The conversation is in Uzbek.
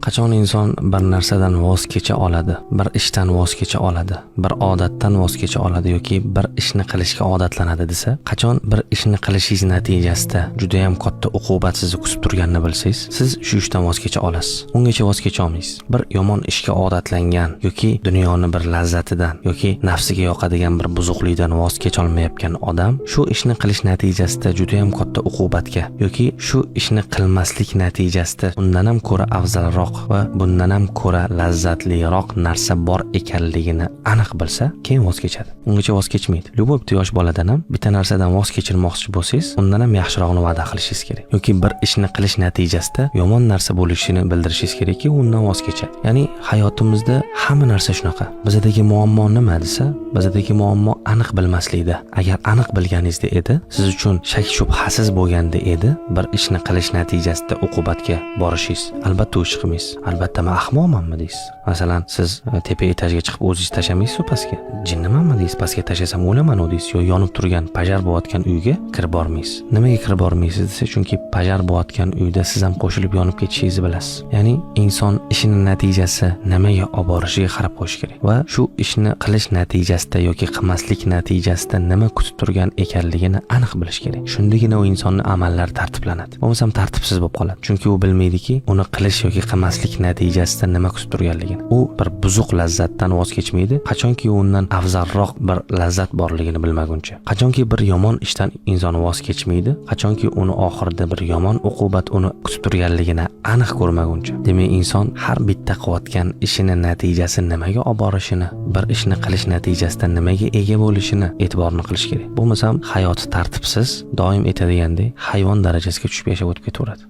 Qachon inson bir narsadan voz kecha oladi, bir ishdan voz kecha oladi, bir odatdan voz kecha oladi yoki bir ishni qilishga odatlanadi desa, qachon bir ishni qilishingiz natijasida juda ham katta uqubat sizni kutib turganini bilsangiz, siz shu ishdan voz kecha olasiz. Ungacha voz kecha olmaysiz. Bir yomon ishga odatlangan yoki dunyoni bir lazzatidan yoki nafsiga yoqadigan bir buzuqlikdan voz kecha olmayotgan odam shu ishni qilish natijasida juda ham katta uqubatga yoki shu ishni qilmaslik natijasida undan ham ko'ra afzalroq va bundan ham ko'ra lazzatliroq narsa bor ekanligini aniq bilsa, keyin voz kechadi. Ungacha voz kechmaydi. Любой yosh boladan ham bitta narsadan voz kechirmoqchi bo'lsangiz, undan ham yaxshirog'ini va'da qilishingiz kerak. Yoki bir ishni qilish natijasida yomon narsa bo'lishini bildirishingiz kerakki, undan voz kechadi. Ya'ni hayotimizda hamma narsa shunaqa. Bizdagi muammo nima desa, bizdagi muammo aniq bilmaslikda. Agar aniq bilganingizda edi, siz uchun shak shubhasiz bo'lganda edi, bir ishni qilish natijasida uqubatga borishingiz. Albatta o'ch qilmaysiz. Albatta men ahmoqmanmi deysiz. Masalan, siz tepa etajga chiqib o'zingiz tashamaysiz pastga. Jinnimanmi deysiz, pastga tashasam o'laman deysiz, yo yonib turgan pajar bo'layotgan uyga kirib bormaysiz. Nimaga kirib bormaysiz desa, chunki pajar bo'layotgan uyda siz ham qo'shilib yonib ketishingizni bilasiz. Ya'ni inson ishining natijasi nimaga olib borishiga qarab qo'yish kerak va shu ishni qilish natijasida yoki qilmaslik natijasida nima kutib turgan ekanligini aniq bilish kerak. Shundagina u insonning amallari tartiblanadi. Bo'lmasam tartibsiz bo'lib qoladi. Chunki u bilmaydiki, uni qilish yoki qilmaslik natijasida nima kutib turganligini. U bir buzuq lazzatdan voz kechmaydi, qachonki undan afzalroq bir lazzat borligini bilmaguncha. Qachonki bir yomon ishdan inson voz kechmaydi, qachonki uni oxirida bir yomon uqubat uni kutib turganligini aniq ko'rmaguncha. Demak, inson har bitta qilayotgan ishini natijasi nimaga olib borishini, bir ishni qilish natijasida nimaga ega bo'lishini e'tiborni qilish kerak. Bo'lmasam hayoti tartibsiz, doim aytadigandek hayvon darajasiga tushib yashab o'tib ketaveradi.